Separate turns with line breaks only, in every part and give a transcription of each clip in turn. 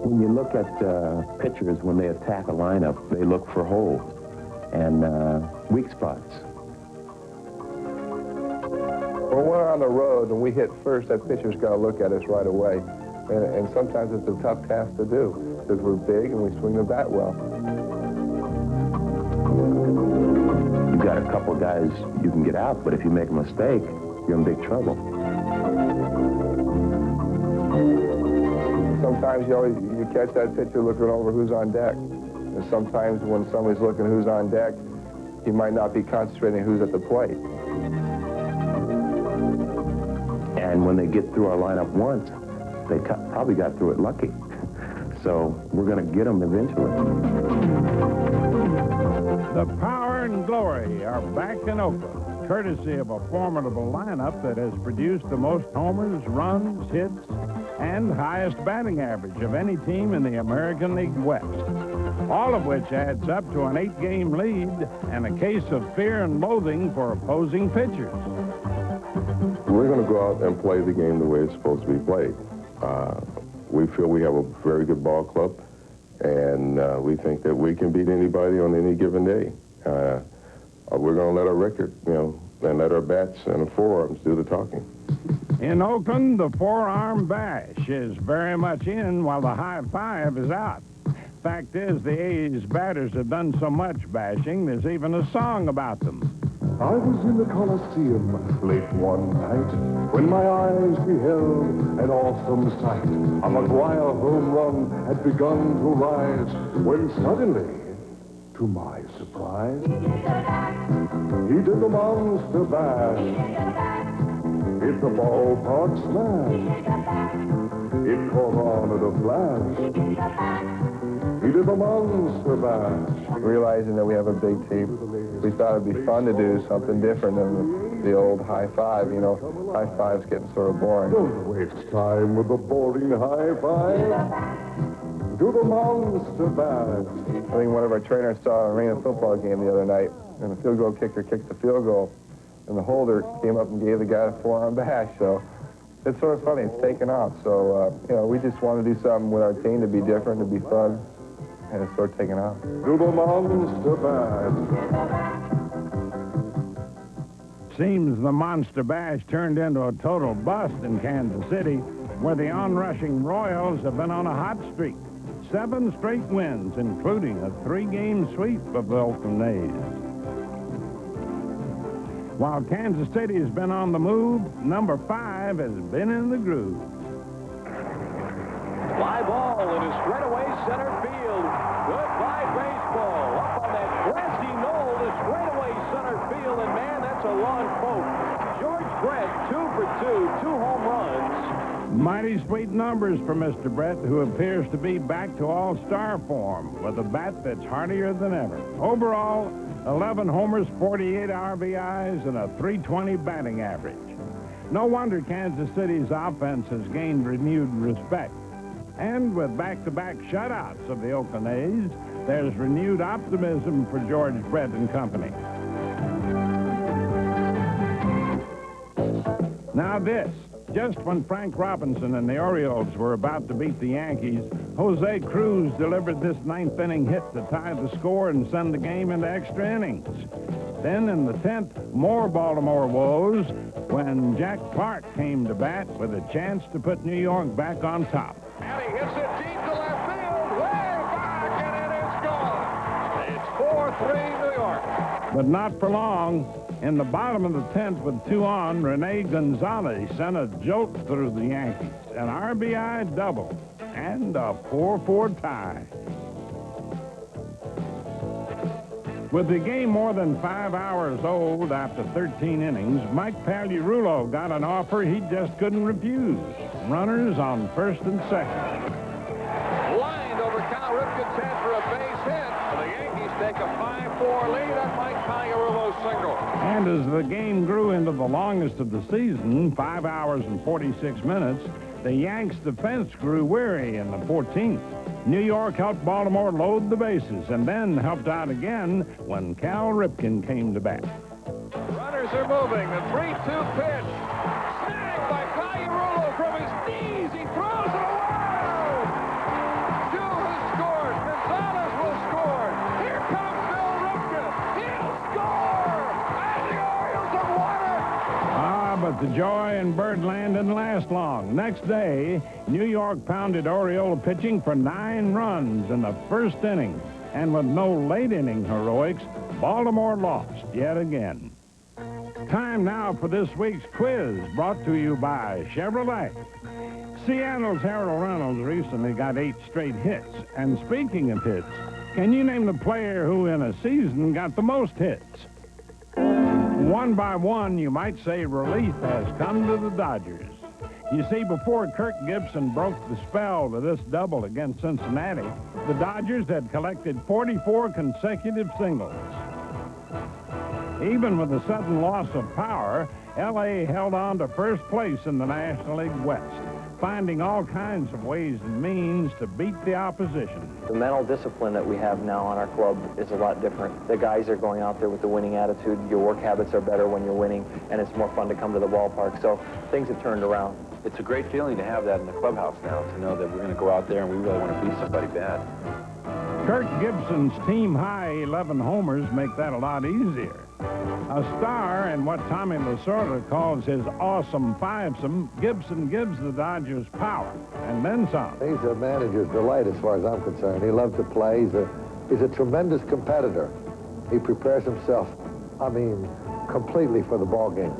When you look at pitchers, when they attack a lineup, they look for holes and weak spots.
When we're on the road and we hit first, that pitcher's got to look at us right away. And sometimes it's a tough task to do because we're big and we swing the bat well.
You've got a couple guys you can get out, but if you make a mistake, you're in big trouble.
Sometimes you catch that pitcher looking over who's on deck. And sometimes when somebody's looking who's on deck, he might not be concentrating who's at the plate.
And when they get through our lineup once, they probably got through it lucky. So we're going to get them eventually.
The power and glory are back in Oakland, courtesy of a formidable lineup that has produced the most homers, runs, hits, and highest batting average of any team in the American League West, all of which adds up to an 8-game lead and a case of fear and loathing for opposing pitchers.
We're going to go out and play the game the way it's supposed to be played. We feel we have a very good ball club, and we think that we can beat anybody on any given day. We're going to let our record, and let our bats and our forearms do the talking.
In Oakland, the forearm bash is very much in while the high five is out. Fact is, the A's batters have done so much bashing, there's even a song about them.
I was in the Coliseum late one night when my eyes beheld an awesome sight. A Maguire home run had begun to rise when suddenly, to my surprise, he did the monster bash. Hit the ballpark smash. It caught on at a flash. He did the monster bash.
Realizing that we have a big team, we thought it'd be fun to do something different than the old high five. High five's getting sort of boring.
Don't waste time with the boring high five. Do the monster bash.
I think one of our trainers saw an arena football game the other night, and the field goal kicker kicked the field goal, and the holder came up and gave the guy a forearm bash. So it's sort of funny. It's taken off. So, we just want to do something with our team to be different, to be fun. And it's sort of taken off.
Do the monster bash.
Seems the monster bash turned into a total bust in Kansas City, where the onrushing Royals have been on a hot streak. 7 straight wins, including a 3-game sweep of the Oakland A's. While Kansas City has been on the move, number 5 has been in the groove.
Fly ball into straightaway center field. Goodbye baseball. Up on that grassy knoll to straightaway center field, and man, that's a long boat. George Brett, 2 for 2, 2 home runs.
Mighty sweet numbers for Mr. Brett, who appears to be back to all-star form with a bat that's heartier than ever. Overall, 11 homers, 48 RBIs, and a .320 batting average. No wonder Kansas City's offense has gained renewed respect. And with back-to-back shutouts of the Oakland A's, there's renewed optimism for George Brett and company. Now this, just when Frank Robinson and the Orioles were about to beat the Yankees, Jose Cruz delivered this 9th-inning hit to tie the score and send the game into extra innings. Then in the 10th, more Baltimore woes when Jack Clark came to bat with a chance to put New York back on top.
And he hits it deep to left field, way back, and it is gone. It's 4-3 New York.
But not for long. In the bottom of the 10th with 2 on, Rene Gonzalez sent a jolt through the Yankees, an RBI double, and a 4-4 tie. With the game more than 5 hours old after 13 innings, Mike Pagliarulo got an offer he just couldn't refuse. Runners on first and second.
Lined over Cal Ripken's head for a base hit. The Yankees take a 5-4 lead on Mike Pagliarulo's single.
And as the game grew into the longest of the season, 5 hours and 46 minutes, the Yanks' defense grew weary in the 14th. New York helped Baltimore load the bases and then helped out again when Cal Ripken came to bat.
Runners are moving. The 3-2 pitch. Snagged by Pagliarulo from his knees. He throws it away.
But the joy in Birdland didn't last long. Next day, New York pounded Oriole pitching for 9 runs in the first inning. And with no late inning heroics, Baltimore lost yet again. Time now for this week's quiz, brought to you by Chevrolet. Seattle's Harold Reynolds recently got 8 straight hits. And speaking of hits, can you name the player who in a season got the most hits? One by one, you might say relief has come to the Dodgers. You see, before Kirk Gibson broke the spell to this double against Cincinnati, the Dodgers had collected 44 consecutive singles. Even with the sudden loss of power, L.A. held on to first place in the National League West, finding all kinds of ways and means to beat the opposition.
The mental discipline that we have now on our club is a lot different. The guys are going out there with the winning attitude. Your work habits are better when you're winning, and it's more fun to come to the ballpark. So things have turned around.
It's a great feeling to have that in the clubhouse now, to know that we're going to go out there and we really want to beat somebody bad.
Kirk Gibson's team-high 11 homers make that a lot easier. A star in what Tommy Lasorda calls his awesome fivesome, Gibson gives the Dodgers power, and then some.
He's a manager's delight as far as I'm concerned. He loves to play. He's a tremendous competitor. He prepares himself, completely for the ball game.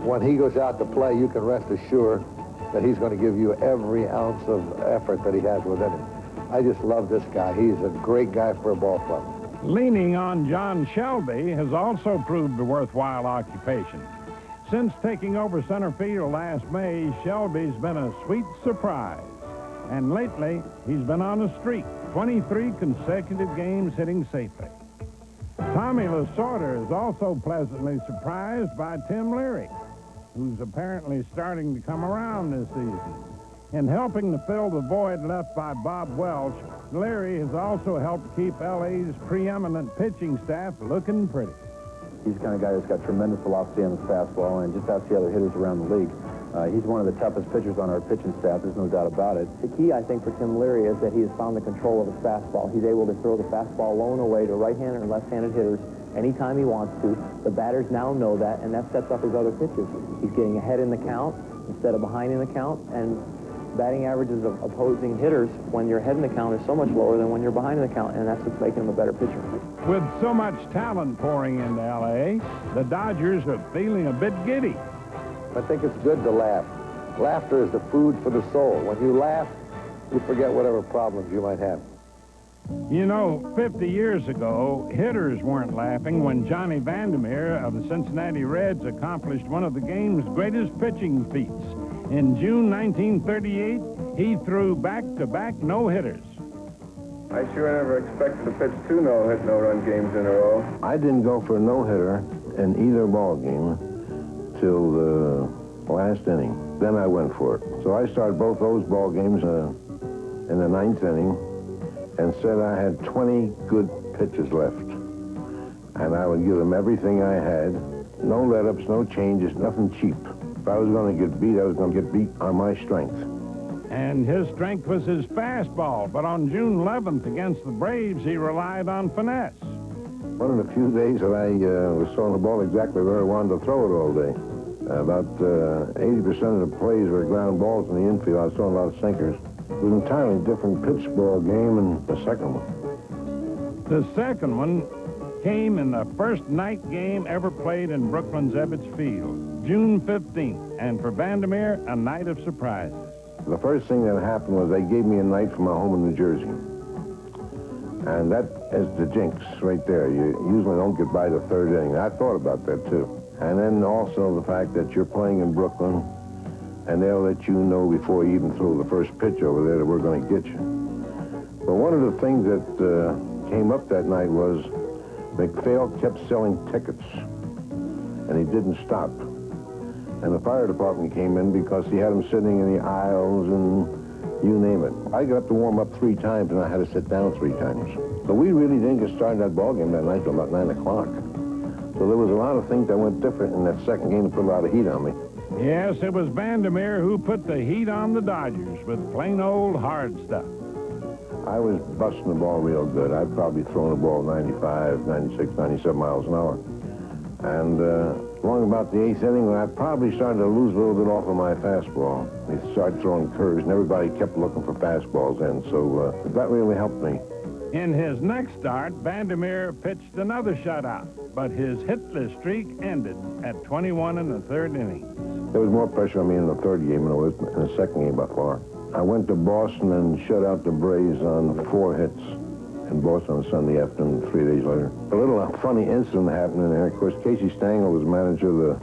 When he goes out to play, you can rest assured that he's going to give you every ounce of effort that he has within him. I just love this guy. He's a great guy for a ball club.
Leaning on John Shelby has also proved a worthwhile occupation. Since taking over center field last May, Shelby's been a sweet surprise. And lately, he's been on a streak, 23 consecutive games hitting safely. Tommy Lasorda is also pleasantly surprised by Tim Leary, who's apparently starting to come around this season. In helping to fill the void left by Bob Welch, Leary has also helped keep L.A.'s preeminent pitching staff looking pretty.
He's the kind of guy that's got tremendous velocity on his fastball and just outsees the other hitters around the league. He's one of the toughest pitchers on our pitching staff, there's no doubt about it.
The key, I think, for Tim Leary is that he has found the control of his fastball. He's able to throw the fastball low and away to right-handed and left-handed hitters anytime he wants to. The batters now know that, and that sets up his other pitches. He's getting ahead in the count instead of behind in the count, and batting averages of opposing hitters when you're ahead in the count is so much lower than when you're behind in the count, and that's what's making him a better pitcher.
With so much talent pouring into L.A., the Dodgers are feeling a bit giddy.
I think it's good to laugh. Laughter is the food for the soul. When you laugh, you forget whatever problems you might have.
You know, 50 years ago, hitters weren't laughing when Johnny Vander Meer of the Cincinnati Reds accomplished one of the game's greatest pitching feats. In June 1938, he threw back-to-back no-hitters.
I sure never expected to pitch 2 no-hit, no-run games in a row.
I didn't go for a no-hitter in either ball game till the last inning. Then I went for it. So I started both those ball games in the 9th inning and said I had 20 good pitches left. And I would give them everything I had. No let-ups, no changes, nothing cheap. If I was going to get beat, I was going to get beat on my strength.
And his strength was his fastball, but on June 11th against the Braves, he relied on finesse.
One of the few days that I was throwing the ball exactly where I wanted to throw it all day. About 80% of the plays were ground balls in the infield. I was throwing a lot of sinkers. It was an entirely different pitch ball game than the second one.
The second one came in the first night game ever played in Brooklyn's Ebbets Field, June 15th, and for Vander Meer, a night of surprises.
The first thing that happened was they gave me a night from my home in New Jersey. And that is the jinx right there. You usually don't get by the 3rd inning. I thought about that, too. And then also the fact that you're playing in Brooklyn, and they'll let you know before you even throw the first pitch over there that we're going to get you. But one of the things that came up that night was McPhail kept selling tickets, and he didn't stop. And the fire department came in because he had them sitting in the aisles and you name it. I got up to warm up 3 times, and I had to sit down 3 times. But we really didn't get started that ball game that night till about 9 o'clock. So there was a lot of things that went different in that second game to put a lot of heat on me.
Yes, it was Vander Meer who put the heat on the Dodgers with plain old hard stuff.
I was busting the ball real good. I'd probably thrown the ball 95, 96, 97 miles an hour. And Along about the 8th inning, when I probably started to lose a little bit off of my fastball. They started throwing curves, and everybody kept looking for fastballs then, so that really helped me.
In his next start, Vander Meer pitched another shutout, but his hitless streak ended at 21 in the 3rd inning.
There was more pressure on me in the 3rd game than there was in the 2nd game by far. I went to Boston and shut out the Braves on 4 hits in Boston on Sunday afternoon, 3 days later. A little funny incident happened in there. Of course, Casey Stengel was manager of the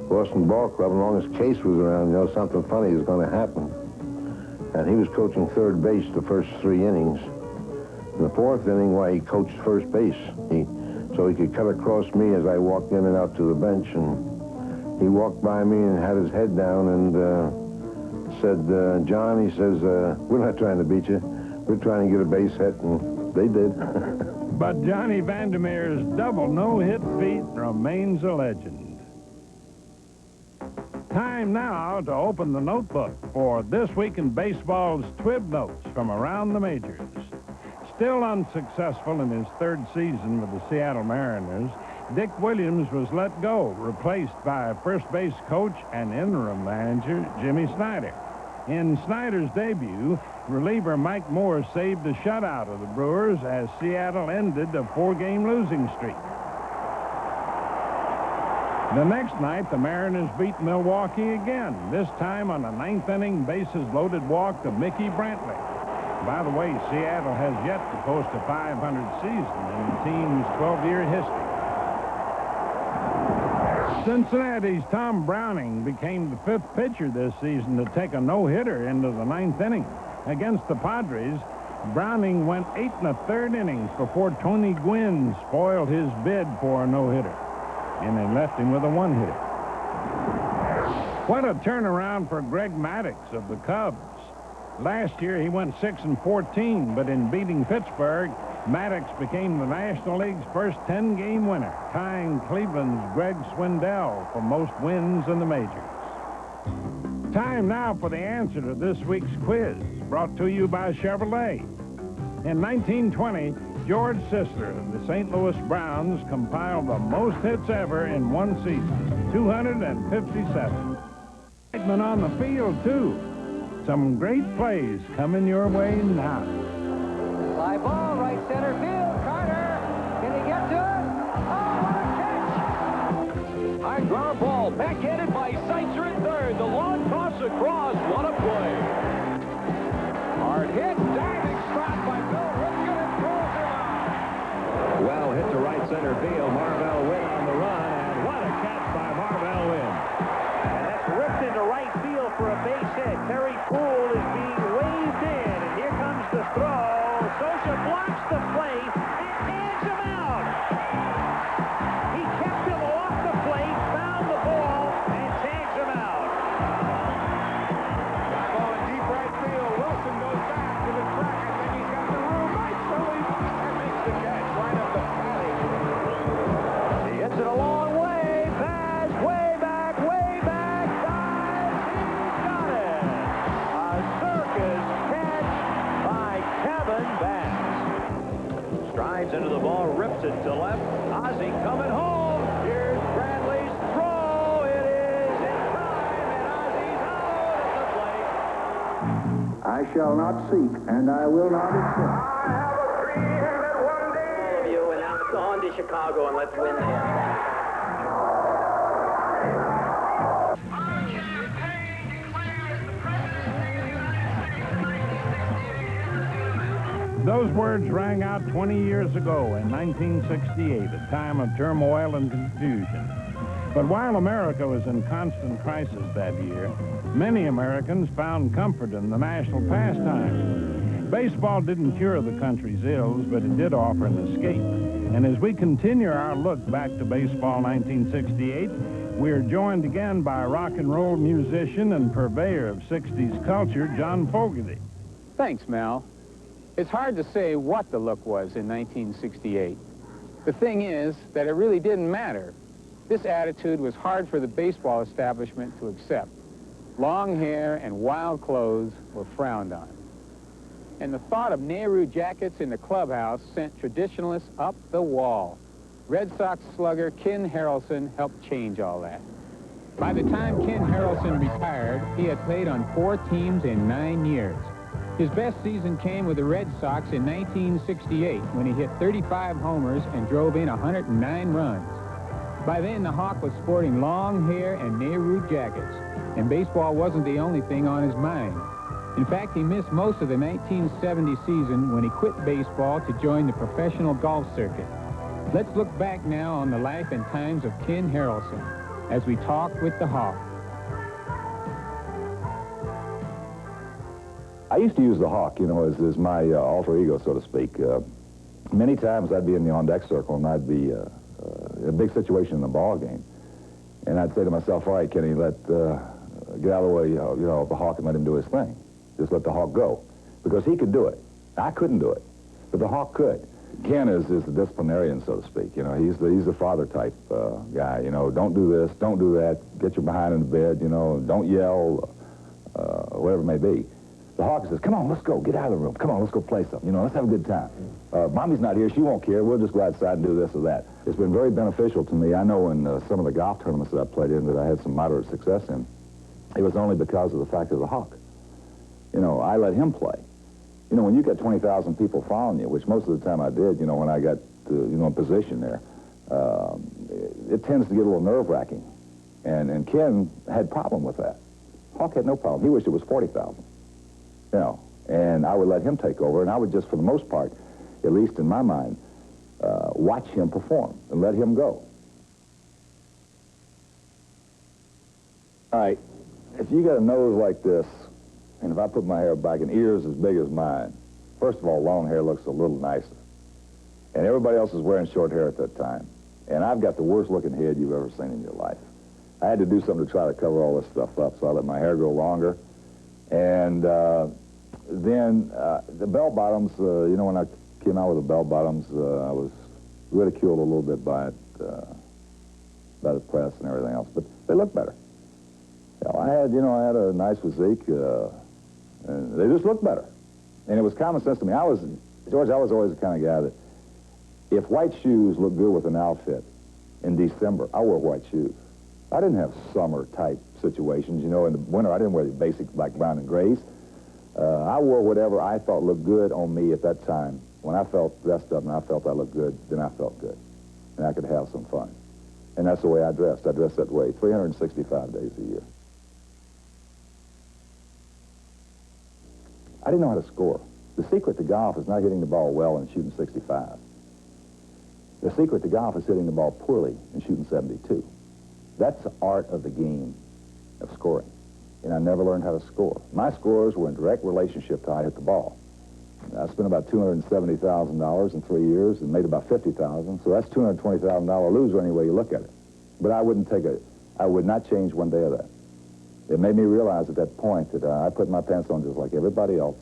Boston Ball Club. As long as Case was around, you know, something funny is going to happen. And he was coaching 3rd base the first 3 innings. In the 4th inning, why, he coached 1st base. So he could cut across me as I walked in and out to the bench, and he walked by me and had his head down and said, John, he says, we're not trying to beat you. We're trying to get a base hit, and they did.
But Johnny Vander Meer's double no-hit feat remains a legend. Time now to open the notebook for This Week in Baseball's Twib Notes from around the majors. Still unsuccessful in his 3rd season with the Seattle Mariners, Dick Williams was let go, replaced by first base coach and interim manager Jimmy Snider. In Snyder's debut, reliever Mike Moore saved a shutout of the Brewers as Seattle ended a 4-game losing streak. The next night, the Mariners beat Milwaukee again, this time on a 9th inning bases-loaded walk to Mickey Brantley. By the way, Seattle has yet to post a 500 season in the team's 12-year history. Cincinnati's Tom Browning became the 5th pitcher this season to take a no-hitter into the 9th inning. Against the Padres, Browning went 8 1/3 innings before Tony Gwynn spoiled his bid for a no-hitter, and they left him with a 1-hitter. What a turnaround for Greg Maddux of the Cubs. Last year, he went 6-14, but in beating Pittsburgh, Maddux became the National League's first 10-game winner, tying Cleveland's Greg Swindell for most wins in the majors. Time now for the answer to this week's quiz, brought to you by Chevrolet. In 1920, George Sisler of the St. Louis Browns compiled the most hits ever in one season, 257. Excitement on the field, too. Some great plays coming your way now.
Fly ball, right center field. Carter, can he get to it? Oh, what a catch!
High ground ball, backhanded by Seitzer at 3rd. The long toss across. What a play. Hard hit, diving stop by Bill Ripken and throws him out. Well hit to right center field. Marvell Wynn on the run, and what a catch by Marvell Wynn.
And that's ripped into right field for a base hit. Terry Poole is being waved in, and here comes the throw. Sosa blocks the plate and hands him out. He kept him off the plate, found the ball, and tags him out.
Ball in deep right field. Wilson goes back to the track. I think he's got the room. Nice release and makes the catch right up the alley.
He hits it a long way. Pass way back, dives. He's got it. A circus catch by Kevin Bass. Strides into the ball, rips it to left. Ozzie coming home. Here's Bradley's throw. It is in time, and Ozzie's out at the plate.
I shall not seek, and I will not accept.
I have a dream that one day you and now it's on to Chicago, and let's win there.
Those words rang out 20 years ago in 1968, a time of turmoil and confusion. But while America was in constant crisis that year, many Americans found comfort in the national pastime. Baseball didn't cure the country's ills, but it did offer an escape. And as we continue our look back to baseball 1968, we are joined again by rock and roll musician and purveyor of 60s culture, John Fogerty.
Thanks, Mel. It's hard to say what the look was in 1968. The thing is that it really didn't matter. This attitude was hard for the baseball establishment to accept. Long hair and wild clothes were frowned on. And the thought of Nehru jackets in the clubhouse sent traditionalists up the wall. Red Sox slugger Ken Harrelson helped change all that. By the time Ken Harrelson retired, he had played on 4 teams in 9 years. His best season came with the Red Sox in 1968 when he hit 35 homers and drove in 109 runs. By then, the Hawk was sporting long hair and Nehru jackets, and baseball wasn't the only thing on his mind. In fact, he missed most of the 1970 season when he quit baseball to join the professional golf circuit. Let's look back now on the life and times of Ken Harrelson as we talk with the Hawk.
I used to use the Hawk, you know, as my alter ego, so to speak. Many times I'd be in the on-deck circle, and I'd be a big situation in the ball game. And I'd say to myself, all right, Kenny, get out of the way, you know, the Hawk and let him do his thing. Just let the Hawk go. Because he could do it. I couldn't do it. But the Hawk could. Ken is the disciplinarian, so to speak. You know, he's the father type guy. You know, don't do this, don't do that, get your behind in the bed, you know, don't yell, whatever it may be. The Hawk says, come on, let's go, get out of the room. Come on, let's go play something. You know, let's have a good time. Mommy's not here, she won't care. We'll just go outside and do this or that. It's been very beneficial to me. I know in some of the golf tournaments that I played in that I had some moderate success in, it was only because of the fact of the Hawk. You know, I let him play. You know, when you got 20,000 people following you, which most of the time I did, you know, when I got to, you know, in position there, it tends to get a little nerve-wracking. And Ken had a problem with that. Hawk had no problem. He wished it was 40,000. You know, and I would let him take over, and I would just, for the most part, at least in my mind, watch him perform and let him go. All right, if you got a nose like this, and if I put my hair back and ears as big as mine, first of all, long hair looks a little nicer. And everybody else is wearing short hair at that time. And I've got the worst-looking head you've ever seen in your life. I had to do something to try to cover all this stuff up, so I let my hair grow longer. And then the bell-bottoms, you know, when I came out with the bell-bottoms, I was ridiculed a little bit by the press and everything else, but they look better. You know, I had a nice physique, and they just looked better. And it was common sense to me. George, I was always the kind of guy that if white shoes look good with an outfit in December, I wore white shoes. I didn't have summer-type situations. You know, in the winter, I didn't wear the basic black, brown, and grays. I wore whatever I thought looked good on me at that time. When I felt dressed up and I felt I looked good, then I felt good. And I could have some fun. And that's the way I dressed. I dressed that way 365 days a year. I didn't know how to score. The secret to golf is not hitting the ball well and shooting 65. The secret to golf is hitting the ball poorly and shooting 72. That's the art of the game of scoring. And I never learned how to score. My scores were in direct relationship to how I hit the ball. I spent about $270,000 in 3 years and made about $50,000, so that's $220,000 loser any way you look at it. But I would not change one day of that. It made me realize at that point that I put my pants on just like everybody else,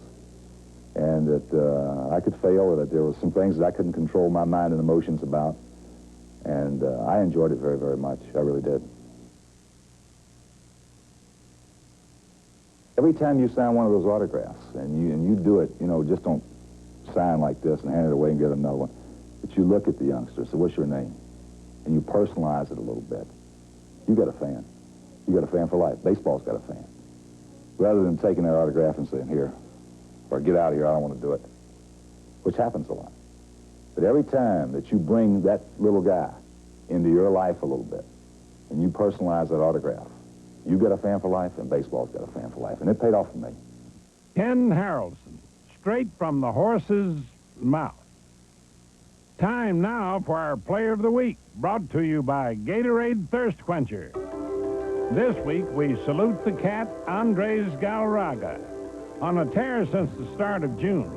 and that I could fail, or that there were some things that I couldn't control my mind and emotions about, and I enjoyed it very, very much. I really did. Every time you sign one of those autographs, and you do it, you know, just don't sign like this and hand it away and get another one, but you look at the youngster, so what's your name? And you personalize it a little bit. You got a fan. You got a fan for life. Baseball's got a fan. Rather than taking their autograph and saying, here, or get out of here, I don't want to do it, which happens a lot. But every time that you bring that little guy into your life a little bit, and you personalize that autograph, you got a fan for life, and baseball's got a fan for life, and it paid off for me.
Ken Harrelson, straight from the horse's mouth. Time now for our Player of the Week, brought to you by Gatorade Thirst Quencher. This week, we salute the cat, Andres Galarraga. On a tear since the start of June,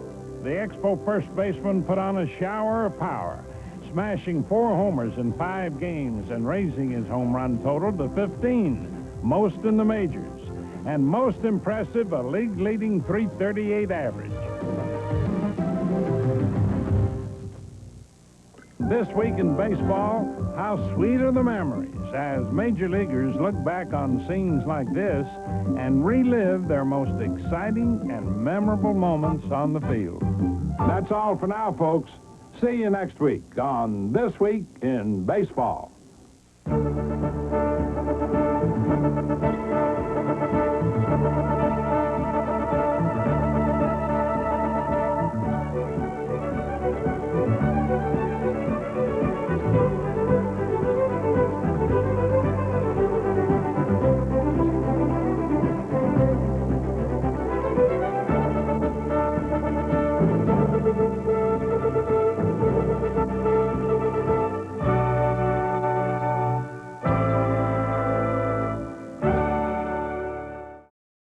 the Expo first baseman put on a shower of power, smashing 4 homers in 5 games and raising his home run total to 15, most in the majors, and most impressive, a league-leading .338 average. This week in baseball, how sweet are the memories as major leaguers look back on scenes like this and relive their most exciting and memorable moments on the field. That's all for now, folks. See you next week on This Week in Baseball.